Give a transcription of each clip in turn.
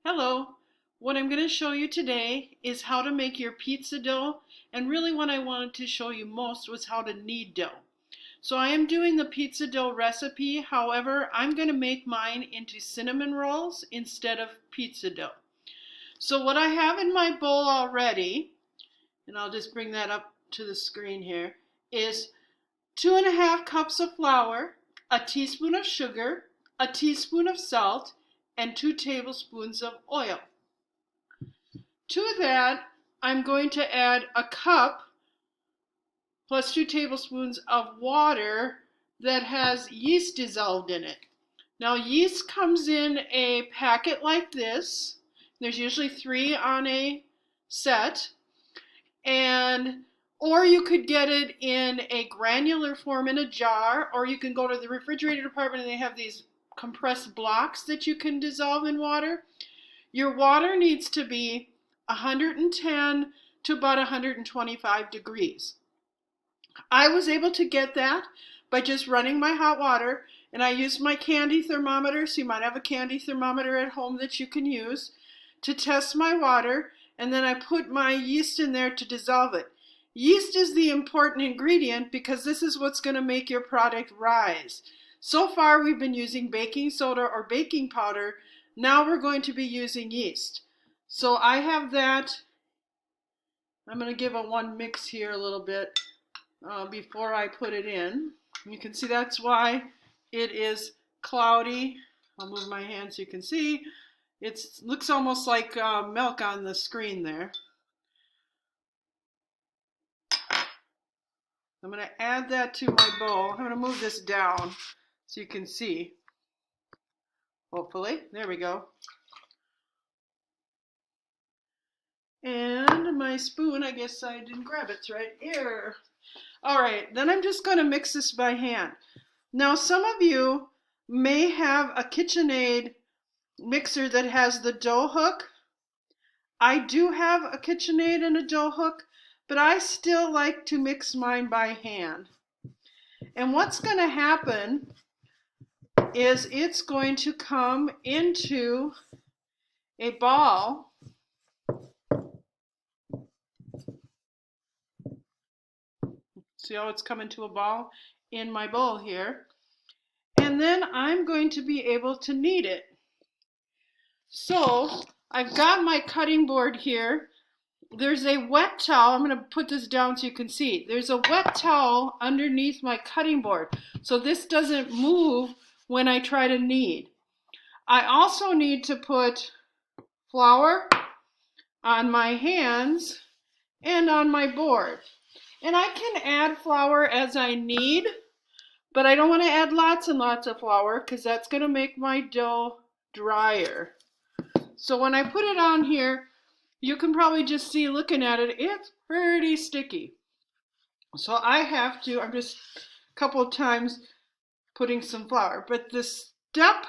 Hello, what I'm going to show you today is how to make your pizza dough, and really what I wanted to show you most was how to knead dough. So I am doing the pizza dough recipe, however I'm going to make mine into cinnamon rolls instead of pizza dough. So what I have in my bowl already, and I'll just bring that up to the screen here, is 2.5 cups of flour, a teaspoon of sugar, a teaspoon of salt, and 2 tablespoons of oil. To that, I'm going to add a cup plus 2 tablespoons of water that has yeast dissolved in it. Now, yeast comes in a packet like this. There's usually 3 on a set, or you could get it in a granular form in a jar, or you can go to the refrigerator department and they have these compressed blocks that you can dissolve in water. Your water needs to be 110 to about 125 degrees. I was able to get that by just running my hot water, and I used my candy thermometer, so you might have a candy thermometer at home that you can use, to test my water, and then I put my yeast in there to dissolve it. Yeast is the important ingredient because this is what's going to make your product rise. So far we've been using baking soda or baking powder. Now we're going to be using yeast. So I have that. I'm going to give a one mix here a little bit before I put it in. You can see that's why it is cloudy. I'll move my hand so you can see. It looks almost like milk on the screen there. I'm going to add that to my bowl. I'm going to move this down so you can see. Hopefully. There we go. And my spoon, I guess I didn't grab it. It's right here. All right, then I'm just going to mix this by hand. Now, some of you may have a KitchenAid mixer that has the dough hook. I do have a KitchenAid and a dough hook, but I still like to mix mine by hand. And what's going to happen is it's going to come into a ball. See how it's come into a ball in my bowl here? And then I'm going to be able to knead it. So I've got my cutting board here. There's a wet towel. I'm going to put this down so you can see. There's a wet towel underneath my cutting board, so this doesn't move when I try to knead. I also need to put flour on my hands and on my board. And I can add flour as I need, but I don't want to add lots and lots of flour because that's going to make my dough drier. So when I put it on here, you can probably just see looking at it, it's pretty sticky. So I have to, I'm just a couple of times putting some flour. But the step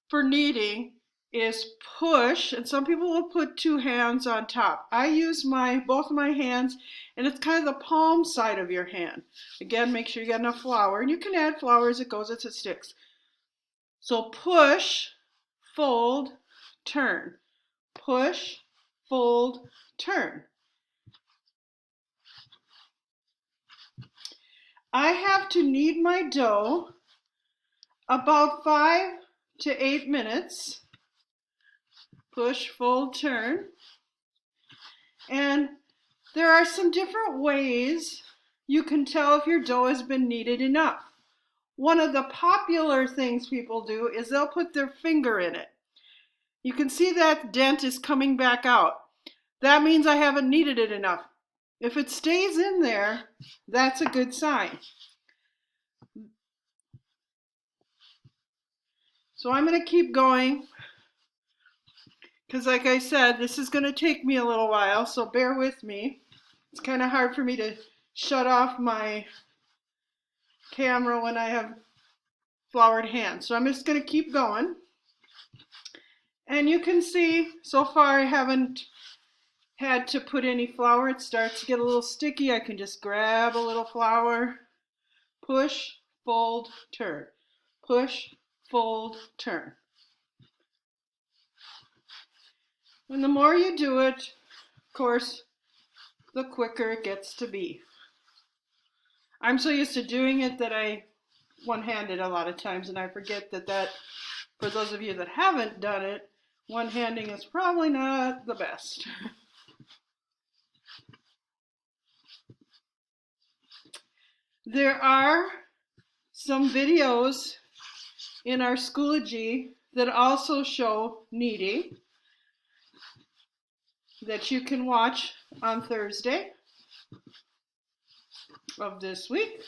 for kneading is push, and some people will put 2 hands on top. I use both my hands, and it's kind of the palm side of your hand. Again, make sure you get enough flour, and you can add flour as it goes, as it sticks. So push, fold, turn. Push, fold, turn. I have to knead my dough about 5 to 8 minutes. Push, fold, turn. And there are some different ways you can tell if your dough has been kneaded enough. One of the popular things people do is they'll put their finger in it. You can see that dent is coming back out. That means I haven't kneaded it enough. If it stays in there, that's a good sign. So I'm going to keep going because, like I said, this is going to take me a little while, so bear with me. It's kind of hard for me to shut off my camera when I have floured hands. So I'm just going to keep going. And you can see so far I haven't had to put any flour. It starts to get a little sticky. I can just grab a little flour, push, fold, turn. Push, fold, turn. And the more you do it, of course, the quicker it gets to be. I'm so used to doing it that I one-handed a lot of times, and I forget that for those of you that haven't done it, one-handing is probably not the best. There are some videos in our Schoology that also show kneading that you can watch on Thursday of this week.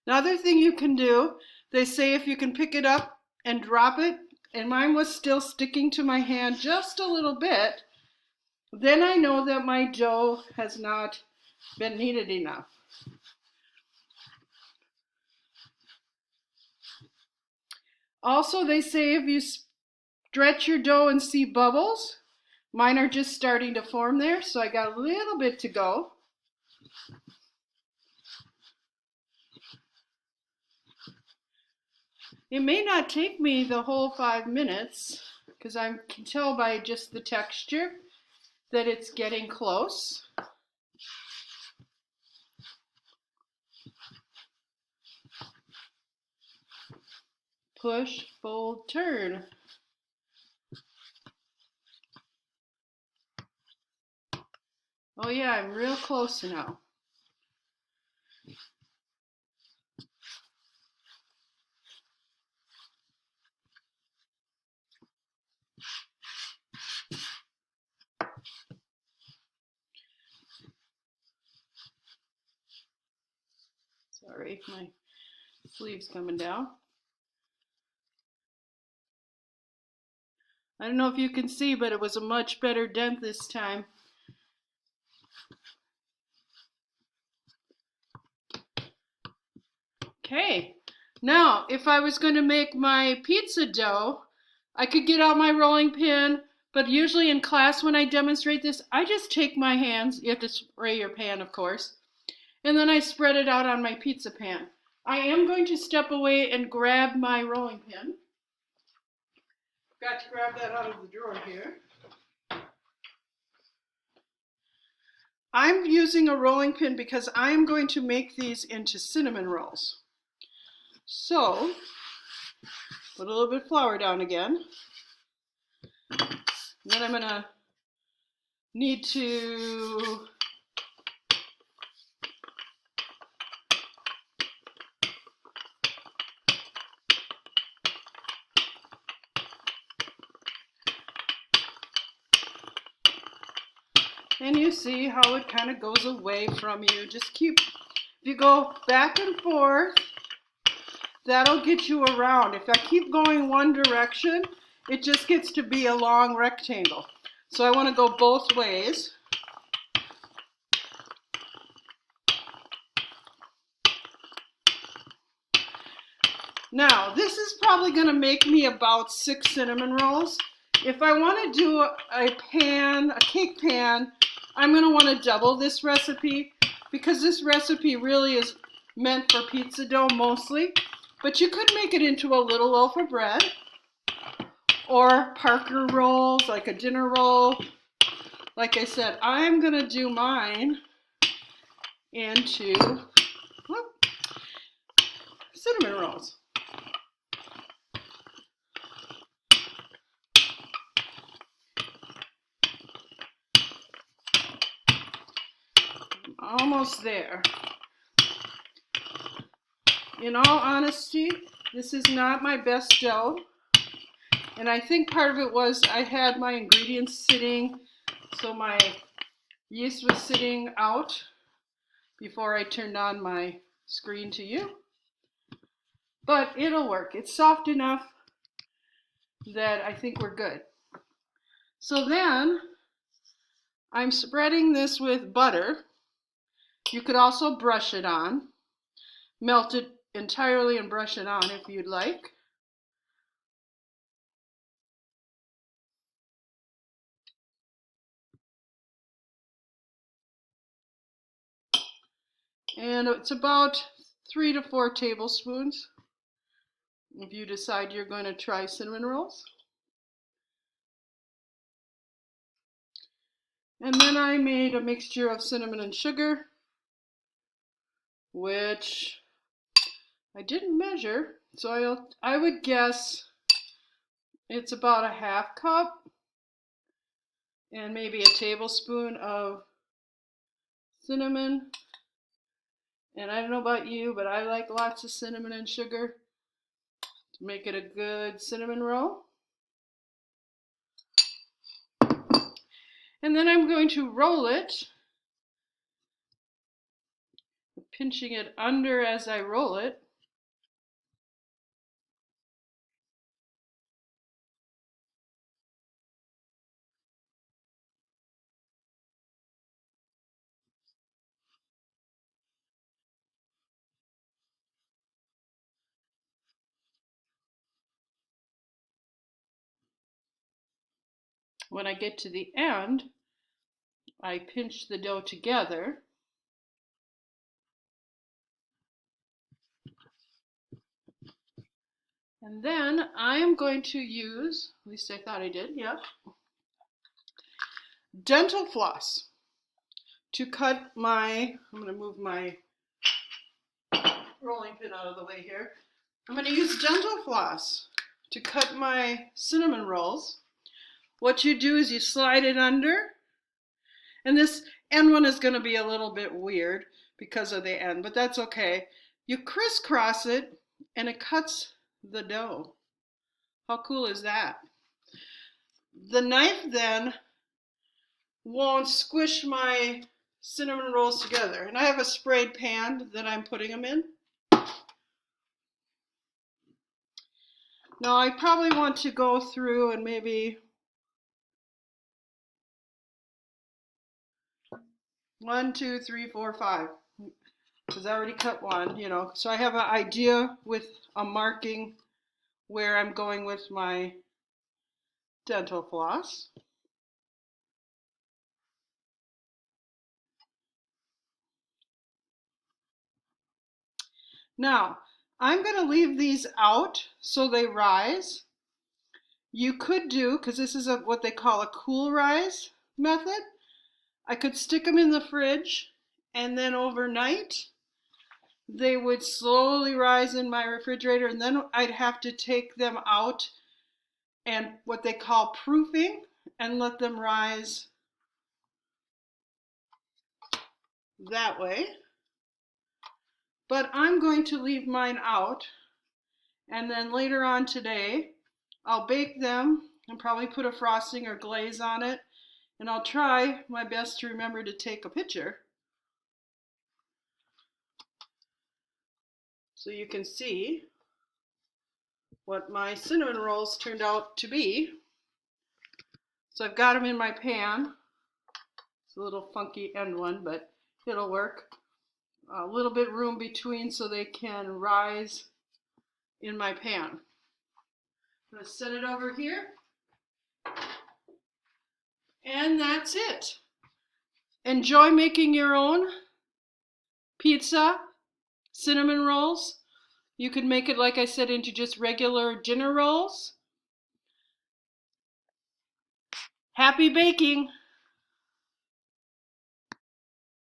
Another thing you can do, they say if you can pick it up and drop it, and mine was still sticking to my hand just a little bit, then I know that my dough has not been kneaded enough. Also, they say if you stretch your dough and see bubbles, mine are just starting to form there, so I got a little bit to go. It may not take me the whole 5 minutes, because I can tell by just the texture that it's getting close. Push, fold, turn. Oh yeah, I'm real close now. Sorry, my sleeve's coming down. I don't know if you can see, but it was a much better dent this time. Okay, now if I was going to make my pizza dough, I could get out my rolling pin, but usually in class when I demonstrate this, I just take my hands, you have to spray your pan of course, and then I spread it out on my pizza pan. I am going to step away and grab my rolling pin. Got to grab that out of the drawer here. I'm using a rolling pin because I'm going to make these into cinnamon rolls. So, put a little bit of flour down again. Then I'm going to need to and you see how it kind of goes away from you. Just keep, if you go back and forth, that'll get you around. If I keep going one direction, it just gets to be a long rectangle. So I want to go both ways. Now, this is probably going to make me about 6 cinnamon rolls. If I want to do a cake pan, I'm going to want to double this recipe because this recipe really is meant for pizza dough mostly. But you could make it into a little loaf of bread or Parker rolls, like a dinner roll. Like I said, I'm going to do mine into cinnamon rolls. Almost there. In all honesty, this is not my best dough. And I think part of it was I had my ingredients sitting, so my yeast was sitting out before I turned on my screen to you. But it'll work. It's soft enough that I think we're good. So then I'm spreading this with butter. You could also brush it on. Melt it entirely and brush it on if you'd like. And it's about 3 to 4 tablespoons if you decide you're going to try cinnamon rolls. And then I made a mixture of cinnamon and sugar, which I didn't measure, so I would guess it's about a half cup and maybe a tablespoon of cinnamon. And I don't know about you, but I like lots of cinnamon and sugar to make it a good cinnamon roll. And then I'm going to roll it, pinching it under as I roll it. When I get to the end, I pinch the dough together. And then I am going to use, at least I thought I did, yeah, dental floss to cut my, I'm going to move my rolling pin out of the way here. I'm going to use dental floss to cut my cinnamon rolls. What you do is you slide it under, and this end one is going to be a little bit weird because of the end, but that's okay. You crisscross it and it cuts the dough. How cool is that? The knife then won't squish my cinnamon rolls together. And I have a sprayed pan that I'm putting them in. Now I probably want to go through and maybe 1, 2, 3, 4, 5, because I already cut one, you know, so I have an idea with a marking where I'm going with my dental floss. Now, I'm going to leave these out so they rise. You could do, because this is what they call a cool rise method, I could stick them in the fridge and then overnight they would slowly rise in my refrigerator, and then I'd have to take them out and what they call proofing and let them rise that way. But I'm going to leave mine out, and then later on today I'll bake them and probably put a frosting or glaze on it, and I'll try my best to remember to take a picture so you can see what my cinnamon rolls turned out to be. So I've got them in my pan. It's a little funky end one, but it'll work. A little bit room between so they can rise in my pan. I'm going to set it over here. And that's it. Enjoy making your own pizza, cinnamon rolls. You could make it, like I said, into just regular dinner rolls. Happy baking!